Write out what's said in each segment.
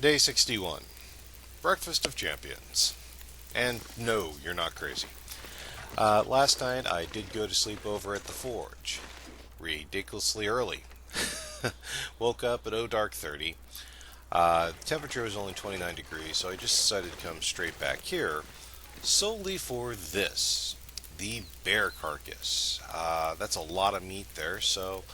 Day 61. Breakfast of Champions. And no, you're not crazy. Last night I did go to sleep over at the Forge. Ridiculously early. Woke up at dark 30. The temperature was only 29 degrees, so I just decided to come straight back here solely for this. The bear carcass. That's a lot of meat there, so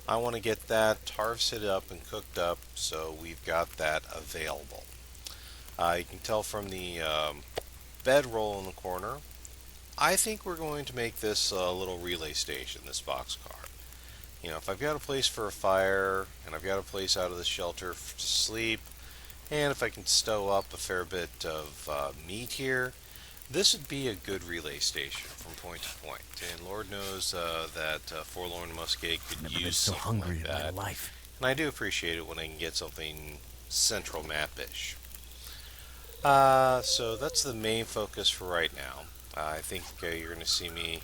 I want to get that harvested up and cooked up so we've got that available. You can tell from the bedroll in the corner. I think we're going to make this a little relay station, this boxcar. You know, if I've got a place for a fire, and I've got a place out of the shelter to sleep, and if I can stow up a fair bit of meat here, this would be a good relay station from point to point. And Lord knows that Forlorn Muskeg could Never been use so something hungry like in my that. life. And I do appreciate it when I can get something central map-ish. So that's the main focus for right now. I think you're going to see me.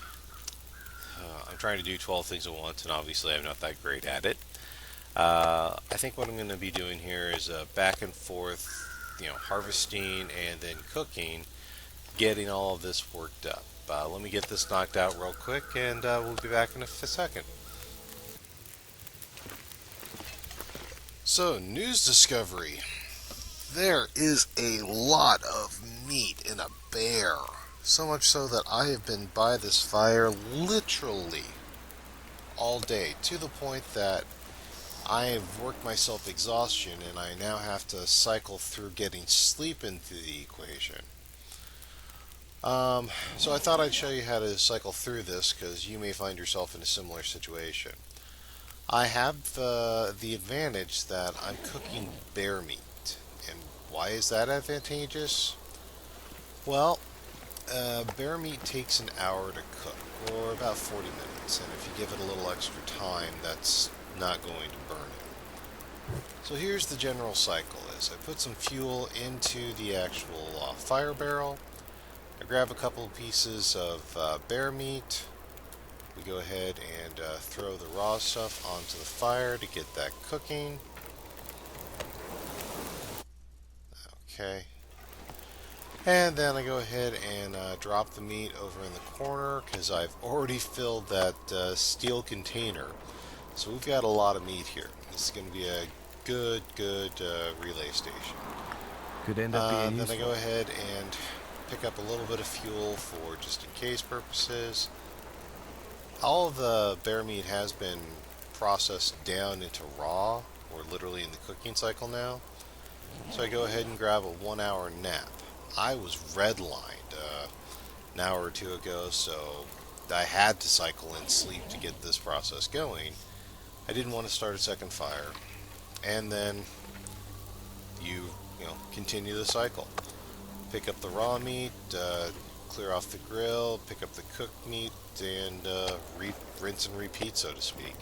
I'm trying to do 12 things at once, and obviously I'm not that great at it. I think what I'm going to be doing here is back and forth, harvesting and then cooking, getting all of this worked up. Let me get this knocked out real quick, and we'll be back in a second. So, news discovery. There is a lot of meat in a bear. So much so that I have been by this fire literally all day, to the point that I have worked myself exhaustion and I now have to cycle through getting sleep into the equation. So I thought I'd show you how to cycle through this because you may find yourself in a similar situation. I have the advantage that I'm cooking bear meat. And why is that advantageous? Well, bear meat takes an hour to cook, or about 40 minutes, and if you give it a little extra time, that's not going to burn it. So here's the general cycle is I put some fuel into the actual fire barrel, I grab a couple of pieces of bear meat, we go ahead and throw the raw stuff onto the fire to get that cooking. Okay. And then I go ahead and drop the meat over in the corner because I've already filled that steel container. So we've got a lot of meat here. This is going to be a good relay station. Could end up being Then I useful. go ahead and pick up a little bit of fuel for just in case purposes. All of the bear meat has been processed down into raw. We're literally in the cooking cycle now. So I go ahead and grab a 1-hour nap. I was redlined an hour or two ago, so I had to cycle in sleep to get this process going. I didn't want to start a second fire. And then you continue the cycle. Pick up the raw meat, clear off the grill, pick up the cooked meat, and rinse and repeat, so to speak.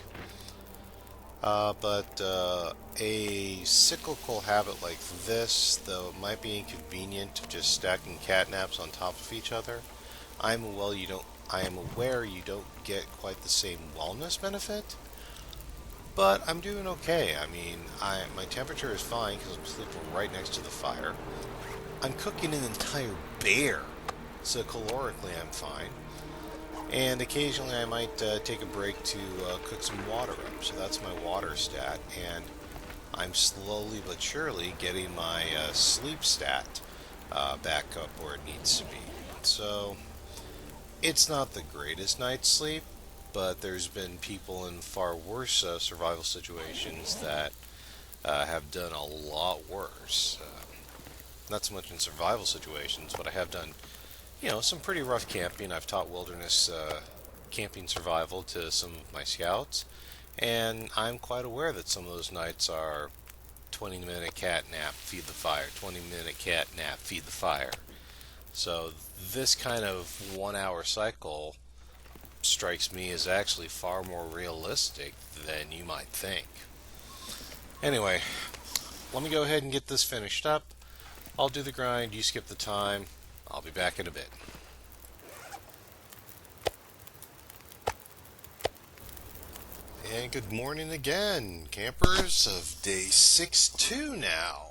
But a cyclical habit like this, though it might be inconvenient, just stacking cat naps on top of each other, I am aware you don't get quite the same wellness benefit, but I'm doing okay. I mean, my temperature is fine because I'm sleeping right next to the fire. I'm cooking an entire bear, so calorically I'm fine. And occasionally I might take a break to cook some water up, so that's my water stat, and I'm slowly but surely getting my sleep stat back up where it needs to be. So it's not the greatest night's sleep, but there's been people in far worse survival situations that have done a lot worse. Not so much in survival situations, but I have done some pretty rough camping. I've taught wilderness camping survival to some of my scouts, and I'm quite aware that some of those nights are 20-minute cat nap, feed the fire, 20-minute cat nap, feed the fire. So this kind of 1-hour cycle strikes me as actually far more realistic than you might think. Anyway, let me go ahead and get this finished up. I'll do the grind, you skip the time. I'll be back in a bit. And good morning again, campers of day 6-2 now.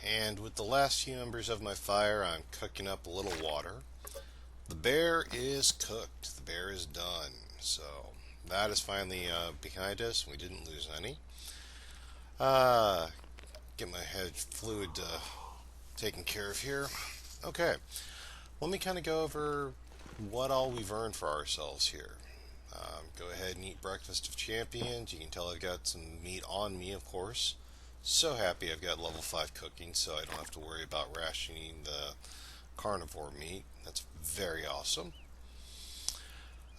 and with the last few embers of my fire, I'm cooking up a little water. The bear is cooked. The bear is done. So that is finally behind us. We didn't lose any. Uh, get my head fluid taken care of here. Okay, let me kind of go over what all we've earned for ourselves here. Go ahead and eat breakfast of champions. You can tell I've got some meat on me, of course. So happy I've got level 5 cooking, so I don't have to worry about rationing the carnivore meat. That's very awesome.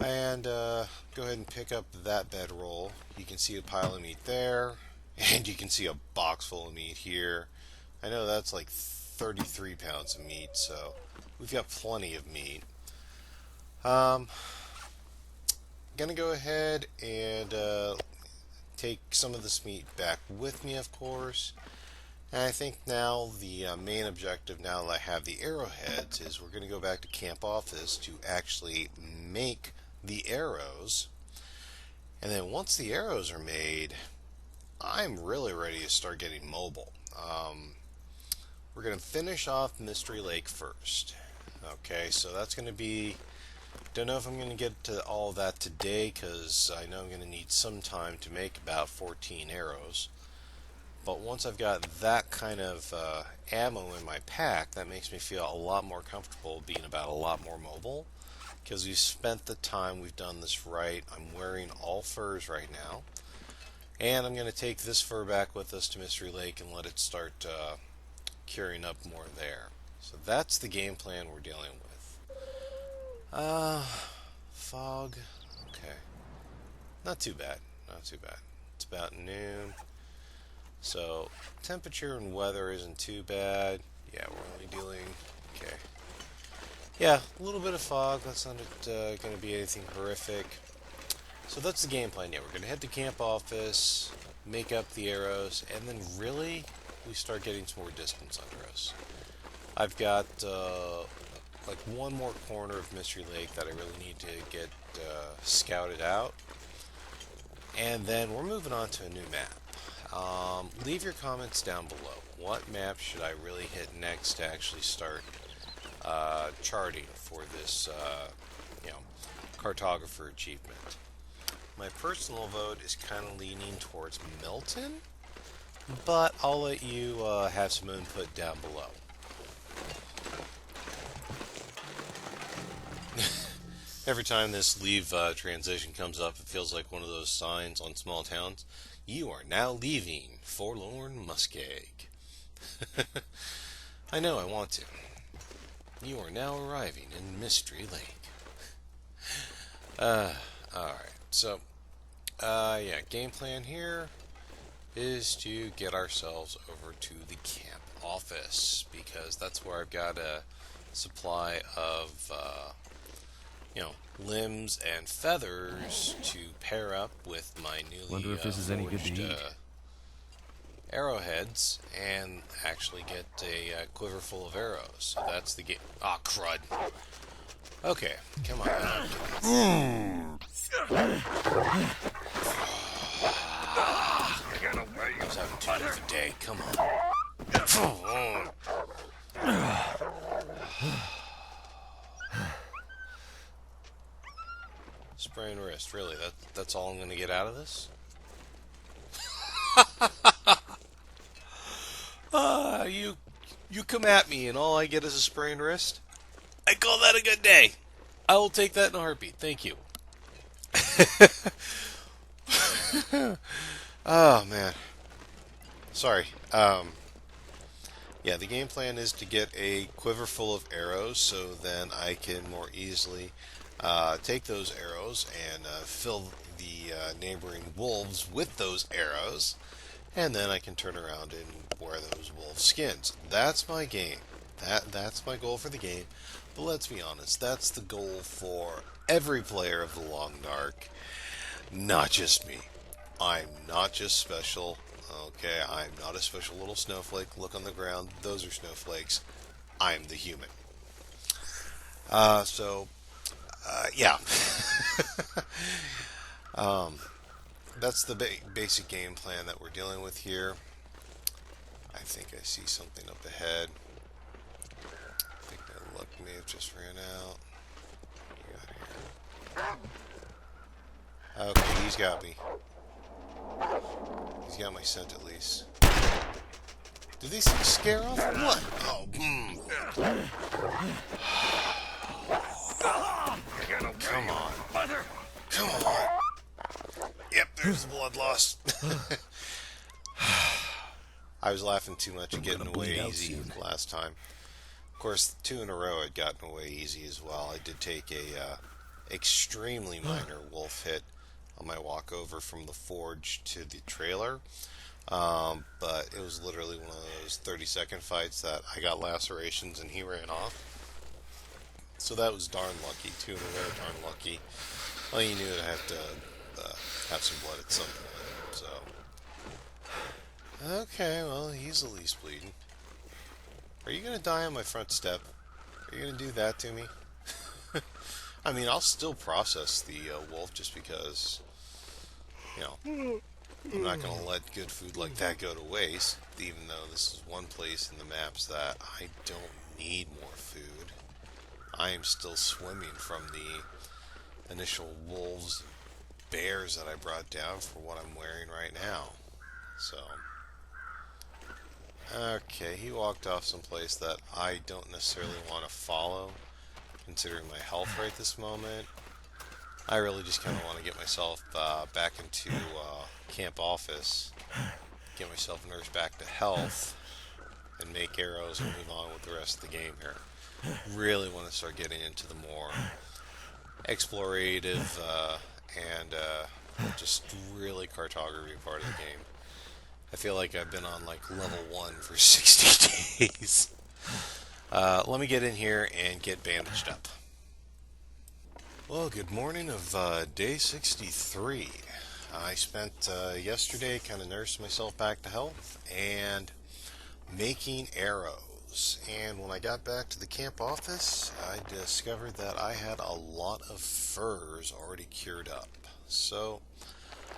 And go ahead and pick up that bedroll. You can see a pile of meat there, and you can see a box full of meat here. I know that's like 33 pounds of meat, so we've got plenty of meat. Um, gonna go ahead and take some of this meat back with me, of course. And I think now the main objective, now that I have the arrowheads, is we're going to go back to camp office to actually make the arrows. And then once the arrows are made, I'm really ready to start getting mobile. We're going to finish off Mystery Lake first. Okay, so that's going to be... Don't know if I'm going to get to all of that today, because I know I'm going to need some time to make about 14 arrows. But once I've got that kind of ammo in my pack, that makes me feel a lot more comfortable being about a lot more mobile. Because we've spent the time, we've done this right. I'm wearing all furs right now. And I'm going to take this fur back with us to Mystery Lake and let it start curing up more there. So that's the game plan we're dealing with. Fog. Okay. Not too bad. Not too bad. It's about noon. So, temperature and weather isn't too bad. Yeah, we're only dealing... Okay. Yeah, a little bit of fog. That's not going to be anything horrific. So that's the game plan. Yeah, we're going to head to camp office, make up the arrows, and then really we start getting some more distance under us. I've got like one more corner of Mystery Lake that I really need to get scouted out. And then we're moving on to a new map. Leave your comments down below. What map should I really hit next to actually start charting for this, cartographer achievement? My personal vote is kind of leaning towards Milton, but I'll let you have some input down below. Every time this leave transition comes up, it feels like one of those signs on small towns. You are now leaving Forlorn Muskeg. I know, I want to. You are now arriving in Mystery Lake. Alright, so, yeah, game plan here is to get ourselves over to the camp office, because that's where I've got a supply of, limbs and feathers to pair up with my newly Wonder if this is any good to forged eat. arrowheads and actually get a quiver full of arrows. So that's the game. Ah, crud. Okay, come on. I was having too good of a day. Come on. Sprained wrist, really? That's all I'm going to get out of this? You come at me and all I get is a sprained wrist? I call that a good day. I will take that in a heartbeat. Thank you. Oh, man. Sorry. Yeah, the game plan is to get a quiver full of arrows so then I can more easily take those arrows and fill the neighboring wolves with those arrows, and then I can turn around and wear those wolf skins. That's my game. That's my goal for the game. But let's be honest, that's the goal for every player of the Long Dark, not just me. I'm not just special. Okay, I'm not a special little snowflake. Look on the ground. Those are snowflakes. I'm the human. Yeah. That's the basic game plan that we're dealing with here. I think I see something up ahead. I think my luck may have just ran out. Okay, he's got me. He's got my scent at least. Do these things scare off? What? Oh, come on. Come on. Yep, there's the blood loss. I was laughing too much at getting away easy last time. Of course, 2 in a row I'd gotten away easy as well. I did take a extremely minor wolf hit on my walk over from the forge to the trailer. But it was literally one of those 30-second fights that I got lacerations and he ran off. So that was darn lucky. 2 in a row, darn lucky. Well, you knew I'd have to have some blood at some point. So, okay, well, he's at least bleeding. Are you gonna die on my front step? Are you gonna do that to me? I mean, I'll still process the wolf just because, you know, I'm not going to let good food like that go to waste, even though this is one place in the maps that I don't need more food. I am still swimming from the initial wolves and bears that I brought down for what I'm wearing right now. So, okay, he walked off someplace that I don't necessarily want to follow, considering my health right this moment. I really just kind of want to get myself back into camp office, get myself nursed back to health, and make arrows and move on with the rest of the game here. Really want to start getting into the more explorative and just really cartography part of the game. I feel like I've been on like level 1 for 60 days. Let me get in here and get bandaged up. Well, good morning of day 63. I spent yesterday kind of nursing myself back to health and making arrows. And when I got back to the camp office, I discovered that I had a lot of furs already cured up. So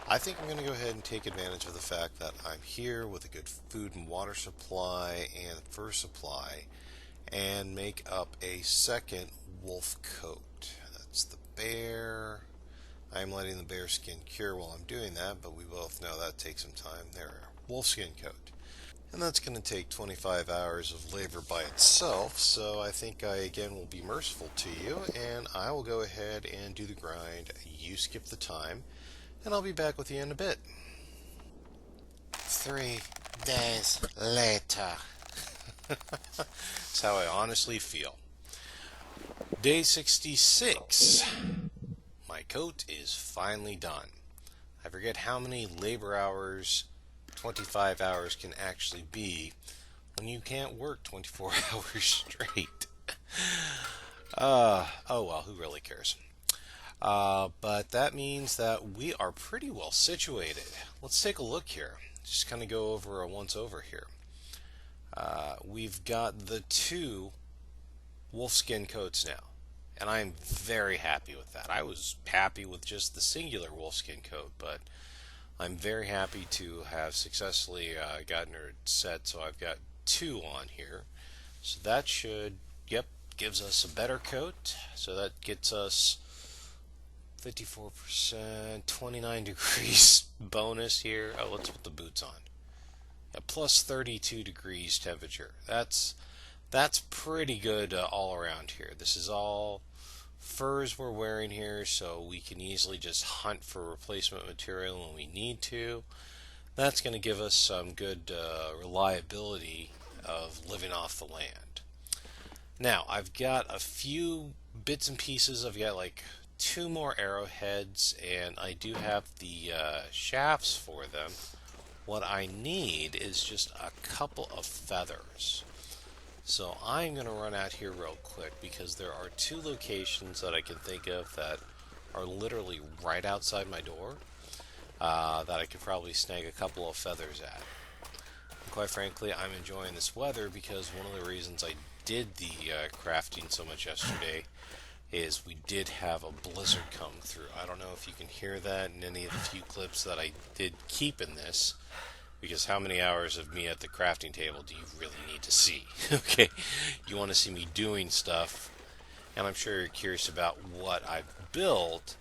I think I'm going to go ahead and take advantage of the fact that I'm here with a good food and water supply and fur supply and make up a second wolf coat. That's the bear. I'm letting the bear skin cure while I'm doing that, but we both know that takes some time. There, wolf skin coat. And that's going to take 25 hours of labor by itself, so I think I again will be merciful to you, and I will go ahead and do the grind. You skip the time, and I'll be back with you in a bit. 3 days later. That's how I honestly feel. Day 66. My coat is finally done. I forget how many labor hours 25 hours can actually be when you can't work 24 hours straight. Oh well, who really cares? But that means that we are pretty well situated. Let's take a look here. Just kind of go over a once over here. We've got the 2 wolfskin coats now, and I'm very happy with that. I was happy with just the singular wolfskin coat, but I'm very happy to have successfully gotten her set, so I've got 2 on here. So that should, gives us a better coat. So that gets us 54%, 29 degrees bonus here. Oh, let's put the boots on. Yeah, plus 32 degrees temperature. That's pretty good all around here. This is all furs we're wearing here, so we can easily just hunt for replacement material when we need to. That's going to give us some good reliability of living off the land. Now, I've got a few bits and pieces. I've got like 2 more arrowheads, and I do have the shafts for them. What I need is just a couple of feathers. So I'm going to run out here real quick because there are 2 locations that I can think of that are literally right outside my door that I could probably snag a couple of feathers at. And quite frankly, I'm enjoying this weather because one of the reasons I did the crafting so much yesterday is we did have a blizzard come through. I don't know if you can hear that in any of the few clips that I did keep in this. Because how many hours of me at the crafting table do you really need to see? Okay, you want to see me doing stuff, and I'm sure you're curious about what I've built,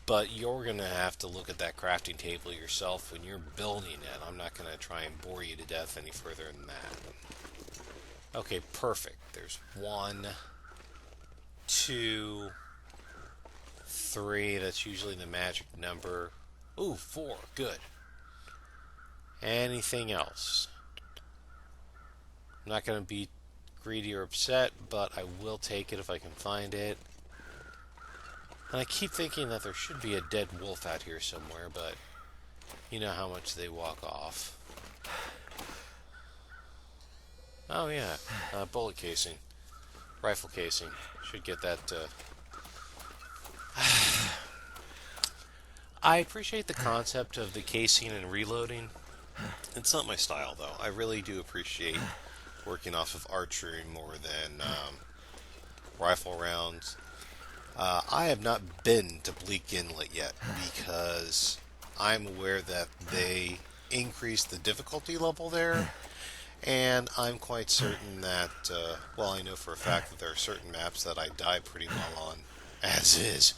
but you're going to have to look at that crafting table yourself when you're building it. I'm not going to try and bore you to death any further than that. Okay, perfect. There's 1, 2, 3. That's usually the magic number. Ooh, 4. Good. Anything else? I'm not going to be greedy or upset, but I will take it if I can find it. And I keep thinking that there should be a dead wolf out here somewhere, but you know how much they walk off. Oh yeah, bullet casing. Rifle casing. Should get that. I appreciate the concept of the casing and reloading. It's not my style, though. I really do appreciate working off of archery more than rifle rounds. I have not been to Bleak Inlet yet because I'm aware that they increased the difficulty level there, and I'm quite certain that, well, I know for a fact that there are certain maps that I die pretty well on, as is.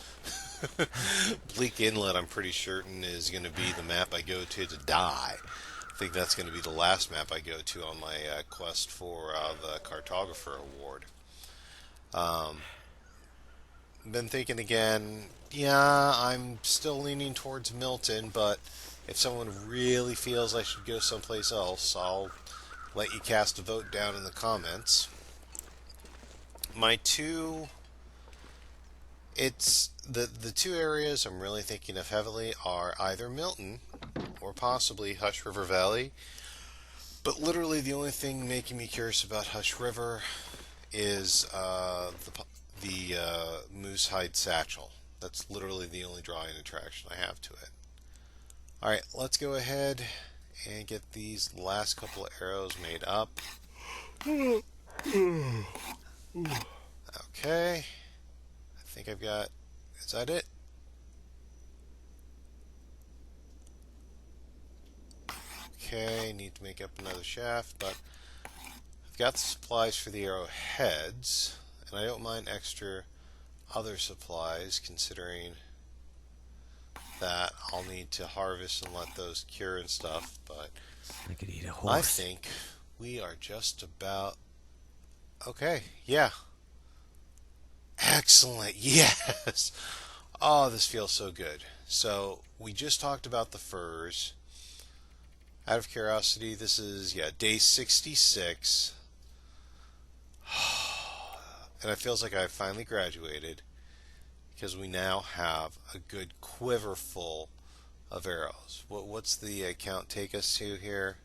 Bleak Inlet, I'm pretty certain, is going to be the map I go to die. I think that's going to be the last map I go to on my quest for the Cartographer Award. Been thinking again, yeah, I'm still leaning towards Milton, but if someone really feels I should go someplace else, I'll let you cast a vote down in the comments. My two, it's the two areas I'm really thinking of heavily are either Milton or possibly Hush River Valley. But literally, the only thing making me curious about Hush River is the Moose Hide Satchel. That's literally the only drawing attraction I have to it. Alright, let's go ahead and get these last couple of arrows made up. Okay. I think I've got... Is that it? Okay, need to make up another shaft, but I've got the supplies for the arrow heads, and I don't mind extra other supplies considering that I'll need to harvest and let those cure and stuff, but I could eat a I horse. think we are just about okay. Yeah. Excellent. Yes. Oh, this feels so good. So, we just talked about the furs. Out of curiosity, this is day 66. And it feels like I finally graduated because we now have a good quiver full of arrows. What's the count take us to here?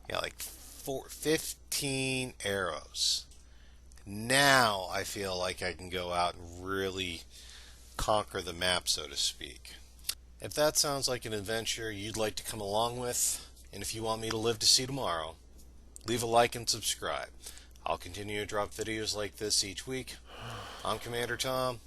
Yeah, like 15 arrows. Now I feel like I can go out and really conquer the map, so to speak. If that sounds like an adventure you'd like to come along with, and if you want me to live to see tomorrow, leave a like and subscribe. I'll continue to drop videos like this each week. I'm Commander Tom.